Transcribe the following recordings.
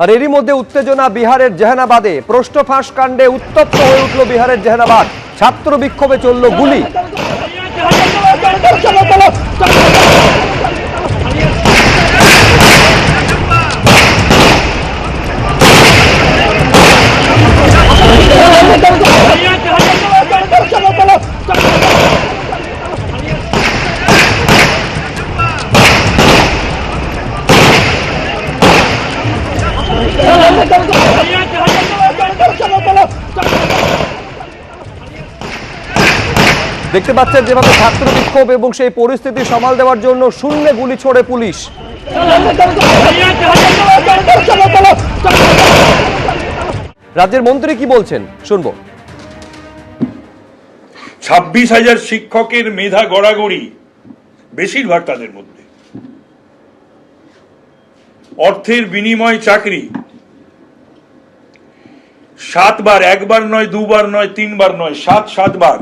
আর এরই মধ্যে উত্তেজনা বিহারের জেহানাবাদে। প্রশ্ন ফাঁস কাণ্ডে উত্তপ্ত হয়ে উঠল বিহারের জেহানাবাদ। ছাত্র বিক্ষোভে চলল গুলি। দেখতে পাচ্ছেন যেভাবে ছাত্র বিক্ষোভ এবং সেই পরিস্থিতি সামাল দেওয়ার জন্য শূন্যে গুলি ছোড়ে পুলিশ। রাজ্যের মন্ত্রী কি বলছেন শুনবো। 26,000 শিক্ষকের মেধা গড়াগড়ি, বেশিরভাগ তাদের মধ্যে অর্থের বিনিময় চাকরি। 7 বার, একবার নয়, দুবার নয়, 3 বার নয়, 7 বার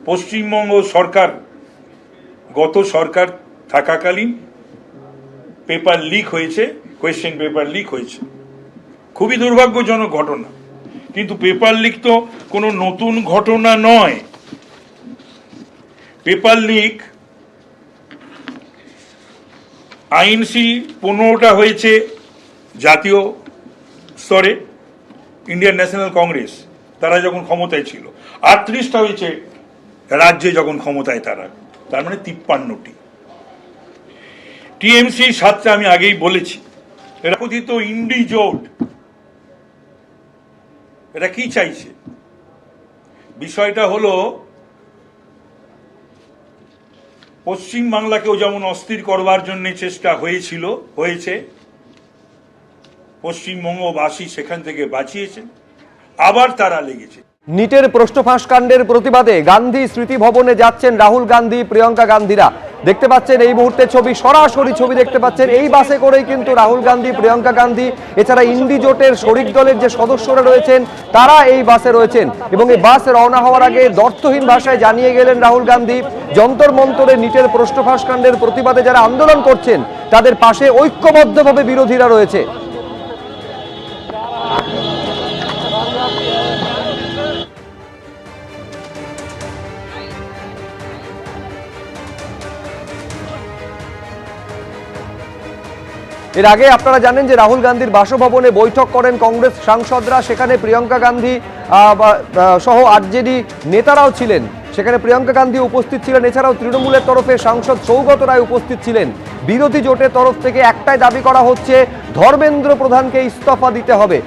পশ্চিমবঙ্গ সরকার, গত সরকার থাকাকালীন পেপার লিক হয়েছে, কোয়েশ্চেন পেপার লিক হয়েছে। খুবই দুর্ভাগ্যজনক ঘটনা, কিন্তু পেপার লিক তো কোনো নতুন ঘটনা নয়। পেপার লিক আইএনসি 15টা হয়েছে জাতীয় স্তরে, ইন্ডিয়ান ন্যাশনাল কংগ্রেস তারা যখন ক্ষমতায় ছিল, 38টা হয়েছে রাজ্যে যখন ক্ষমতায় তারা, তার মানে 53টি। টিএমসি 7টা, আমি আগেই বলেছি। এরা কথিত ইন্ডি জোট, এটা কি চাইছে? বিষয়টা হলো পশ্চিম বাংলাকেও যেমন অস্থির করবার জন্য চেষ্টা হয়েছে, পশ্চিমবঙ্গবাসী সেখান থেকে বাঁচিয়েছেন, আবার তারা লেগেছে। নিটের প্রশ্ন ফাঁস কাণ্ডের প্রতিবাদে গান্ধী স্মৃতি ভবনে যাচ্ছেন রাহুল গান্ধী, প্রিয়াঙ্কা গান্ধীরা। দেখতে পাচ্ছেন এই মুহূর্তে সরাসরি ছবি দেখতে পাচ্ছেন। এই বাসে করেই কিন্তু রাহুল গান্ধী, প্রিয়াঙ্কা গান্ধী, এছাড়া ইন্ডি জোটের শরিক দলের যে সদস্যরা রয়েছেন তারা এই বাসে রয়েছেন। এবং এই বাস রওনা হওয়ার আগে দ্ব্যর্থহীন ভাষায় জানিয়ে গেলেন রাহুল গান্ধী, যন্তর মন্তরে নিটের প্রশ্ন ফাঁস কাণ্ডের প্রতিবাদে যারা আন্দোলন করছেন তাদের পাশে ঐক্যবদ্ধভাবে বিরোধীরা রয়েছে। এর আগে আপনারা জানেন যে রাহুল গান্ধীর বাসভবনে বৈঠক করেন কংগ্রেস সাংসদরা। সেখানে প্রিয়াঙ্কা গান্ধী সহ আরজেডি নেতারাও ছিলেন। সেখানে প্রিয়াঙ্কা গান্ধী উপস্থিত ছিলেন, এছাড়াও তৃণমূলের তরফে সাংসদ সৌগত রায় উপস্থিত ছিলেন। বিরোধী জোটের তরফ থেকে একটাই দাবি করা হচ্ছে, ধর্মেন্দ্র প্রধানকে ইস্তফা দিতে হবে।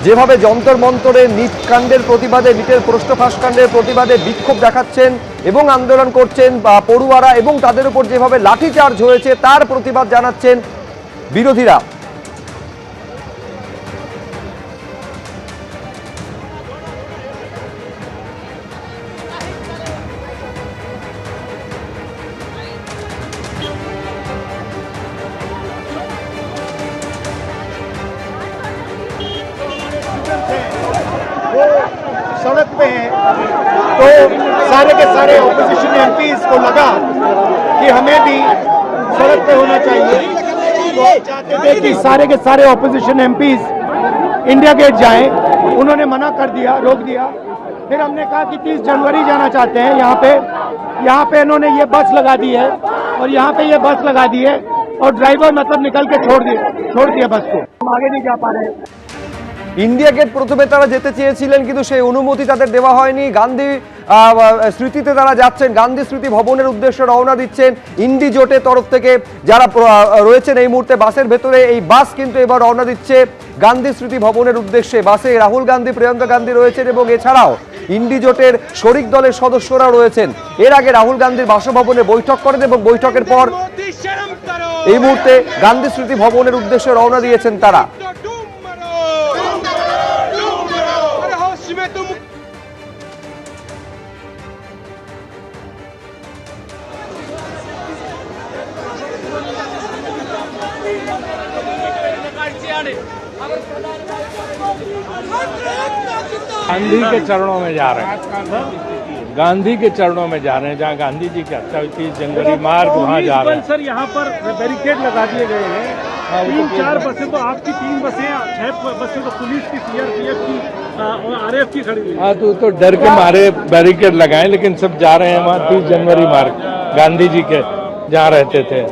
যেভাবে যন্তর মন্তরে নিট কাণ্ডের প্রতিবাদে, নিটের প্রশ্ন ফাঁস কাণ্ডের প্রতিবাদে বিক্ষোভ দেখাচ্ছেন এবং আন্দোলন করছেন পড়ুয়ারা, এবং তাদের উপর যেভাবে লাঠিচার্জ হয়েছে তার প্রতিবাদ জানাচ্ছেন বিরোধীরা। सड़क पे हैं तो सारे के सारे ऑपोजिशन एमपीज को लगा कि हमें भी सड़क पे होना चाहिए। तो चाहते थे कि सारे के सारे ऑपोजिशन एमपीज इंडिया गेट जाएं, उन्होंने मना कर दिया, रोक दिया। फिर हमने कहा कि 30 जनवरी जाना चाहते हैं। यहाँ पे इन्होंने ये बस लगा दी है और यहाँ पे ये बस लगा दी है और ड्राइवर मतलब निकल के छोड़ दिया बस को। हम आगे नहीं जा पा रहे हैं। ইন্ডিয়া গেট প্রথমে তারা যেতে চেয়েছিলেন, কিন্তু সেই অনুমতি তাদের দেওয়া হয়নি। গান্ধী স্মৃতিতে তারা যাচ্ছেন, গান্ধী স্মৃতি ভবনের উদ্দেশ্যে রওনা দিচ্ছেন ইন্ডি জোটের তরফ থেকে যারা রয়েছেন এই মুহূর্তে বাসের ভেতরে। এই বাস কিন্তু এবার রওনা দিচ্ছে গান্ধী স্মৃতি ভবনের উদ্দেশ্যে। বাসে রাহুল গান্ধী, প্রিয়াঙ্কা গান্ধী রয়েছেন এবং এছাড়াও ইন্ডি জোটের শরিক দলের সদস্যরা রয়েছেন। এর আগে রাহুল গান্ধীর বাসভবনে বৈঠক করেন এবং বৈঠকের পর এই মুহূর্তে গান্ধী স্মৃতি ভবনের উদ্দেশ্যে রওনা দিয়েছেন তারা। Grazie. गांधी के चरणों में जा रहे हैं, गांधी के चरणों में जा रहे हैं, जहाँ गांधी जी की हत्या हुई 30 जनवरी मार्ग, वहाँ जा रहे हैं। सर यहाँ पर बैरिकेड लगा दिए गए हैं, 3-4 बसें तो आपकी, 3 बसें, 6 बसें तो पुलिस की, सीआरपीएफ की और आरएएफ की खड़ी हुई। हाँ, तो डर के मारे बैरिकेड लगाए, लेकिन सब जा रहे हैं वहाँ 30 जनवरी मार्ग, गांधी जी के जहाँ रहते थे।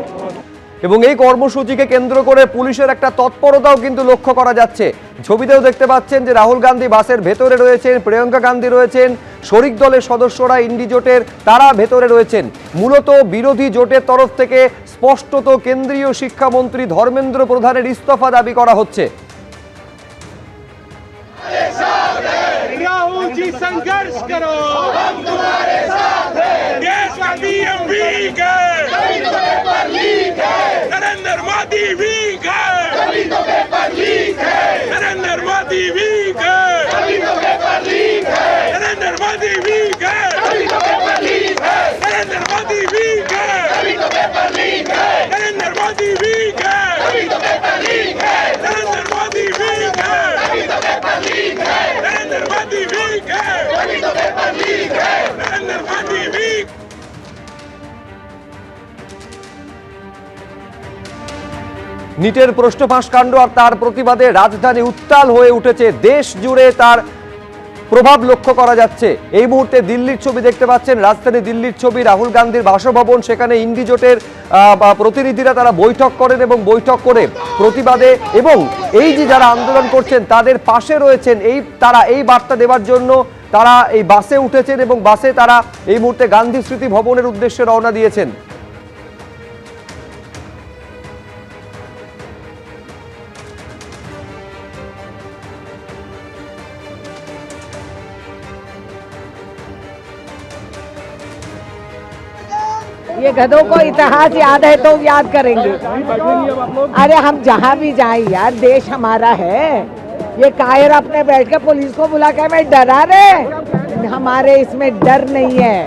এবং এই কর্মসূচিকে কেন্দ্র করে পুলিশের একটা তৎপরতাও কিন্তু লক্ষ্য করা যাচ্ছে। ছবিতেও দেখতে পাচ্ছেন যে রাহুল গান্ধী বাসের ভেতরে রয়েছেন, প্রিয়াঙ্কা গান্ধী রয়েছেন, শরিক দলের সদস্যরা ইন্ডি জোটের তারা ভেতরে রয়েছেন। মূলত বিরোধী জোটের তরফ থেকে স্পষ্টত কেন্দ্রীয় শিক্ষামন্ত্রী ধর্মেন্দ্র প্রধানের ইস্তফা দাবি করা হচ্ছে। राहुल जी संघर्ष करो, हम तुम्हारे साथ हैं, देश का पीएम वीक है, तभी तो पेपर लीक है, नरेंद्र मोदी वीक है, तभी तो पेपर लीक है, नरेंद्र मोदी वीक है, तभी तो पेपर लीक है, नरेंद्र मोदी वीक है, तभी तो पेपर लीक है, नरेंद्र मोदी वीक है, तभी तो पेपर लीक है, नरेंद्र मोदी वीक है, तभी तो पेपर लीक है, नरेंद्र मोदी वीक है, तभी तो पेपर लीक है, नरेंद्र मोदी वीक है, तभी तो पेपर लीक है, नरेंद्र मोदी वीक। নিটের প্রশ্নফাঁস কাণ্ড আর তার প্রতিবাদে রাজধানী উত্তাল হয়ে উঠেছে, দেশ জুড়ে তার প্রভাব লক্ষ্য করা যাচ্ছে। এই মুহূর্তে দিল্লির ছবি দেখতে পাচ্ছেন, রাজধানী দিল্লির ছবি, রাহুল গান্ধীর বাসভবন, সেখানে ইন্ডি জোটের প্রতিনিধিরা তারা বৈঠক করেন এবং বৈঠক করে প্রতিবাদে এবং এই যে যারা আন্দোলন করছেন তাদের পাশে রয়েছেন, তারা এই বার্তা দেওয়ার জন্য তারা এই বাসে উঠেছেন এবং বাসে তারা এই মুহূর্তে গান্ধী স্মৃতি ভবনের উদ্দেশ্যে রওনা দিয়েছেন। ये गधों को इतिहास याद है तो याद करेंगे। अरे हम जहाँ भी जाए यार, देश हमारा है। ये कायर अपने बैठ के पुलिस को बुला के हमें डरा रहे, हमारे इसमें डर नहीं है।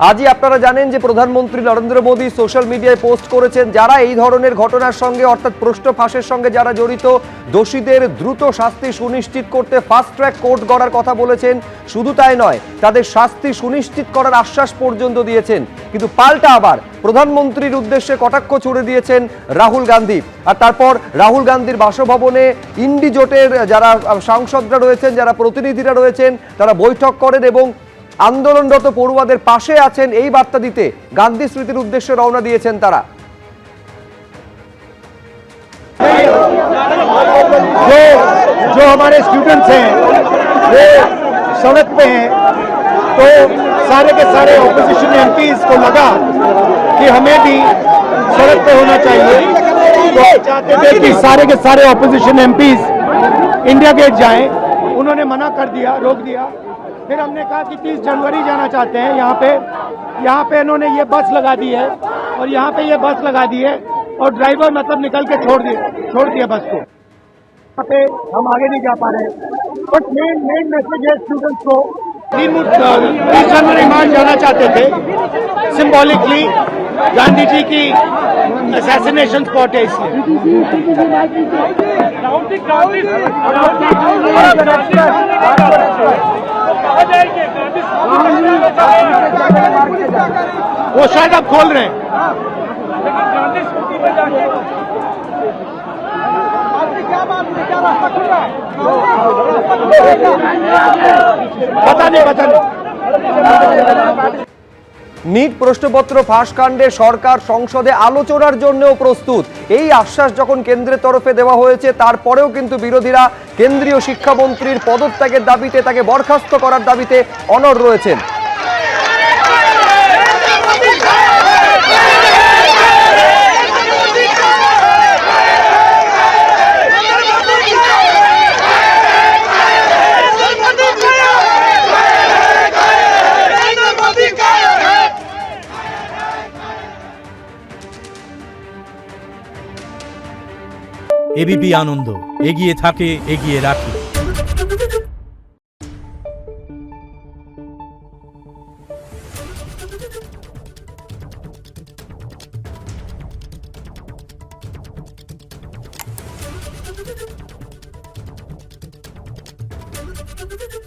আজই আপনারা জানেন যে প্রধানমন্ত্রী নরেন্দ্র মোদী সোশ্যাল মিডিয়ায় পোস্ট করেছেন, যারা এই ধরনের ঘটনার সঙ্গে অর্থাৎ প্রশ্ন ফাঁসের সঙ্গে যারা জড়িত, দোষীদের দ্রুত শাস্তি সুনিশ্চিত করতে ফাস্ট ট্র্যাক কোর্ট গড়ার কথা বলেছেন। শুধু তাই নয়, তাদের শাস্তি সুনিশ্চিত করার আশ্বাস পর্যন্ত দিয়েছেন। কিন্তু পাল্টা আবার প্রধানমন্ত্রীর উদ্দেশ্যে কটাক্ষ ছুড়ে দিয়েছেন রাহুল গান্ধী। আর তারপর রাহুল গান্ধীর বাসভবনে ইন্ডি জোটের যারা সাংসদরা রয়েছেন, যারা প্রতিনিধিরা রয়েছেন, তারা বৈঠক করেন এবং আন্দোলনরত পড়ুয়াদের পাশে আছেন এই বার্তা দিতে গান্ধী স্মৃতির উদ্দেশ্যে রওনা দিয়েছেন তারা। जो हमारे स्टूडेंट्स हैं वो सड़क पे हैं, तो सारे के सारे ऑपोजिशन एमपीज को लगा कि हमें भी सड़क पे होना चाहिए, तो चाहते थे कि सारे के सारे ऑपोजिशन एमपीज इंडिया गेट जाएं। उन्होंने मना कर दिया, रोक दिया। फिर हमने कहा कि 30 जनवरी जाना चाहते हैं। यहाँ पे इन्होंने ये बस लगा दी है और यहाँ पे ये बस लगा दी है और ड्राइवर मतलब निकल के छोड़ दिया बस को। यहाँ पे हम आगे नहीं जा पा रहे हैं, बट मेन मैसेज है स्टूडेंट्स को, 30 जनवरी मार्च जाना चाहते थे। सिंबॉलिकली गांधी जी की असैसिनेशन स्पॉट है, इसलिए वो शायद अब खोल रहे हैं। पता नहीं। নিট প্রশ্নপত্র ফাঁস কাণ্ডে সরকার সংসদে আলোচনার জন্যও প্রস্তুত, এই আশ্বাস যখন কেন্দ্রের তরফে দেওয়া হয়েছে, তারপরেও কিন্তু বিরোধীরা কেন্দ্রীয় শিক্ষামন্ত্রীর পদত্যাগের দাবিতে, তাকে বরখাস্ত করার দাবিতে অনড় রয়েছেন। এবিপি আনন্দ, এগিয়ে থাকে, এগিয়ে রাখে। है।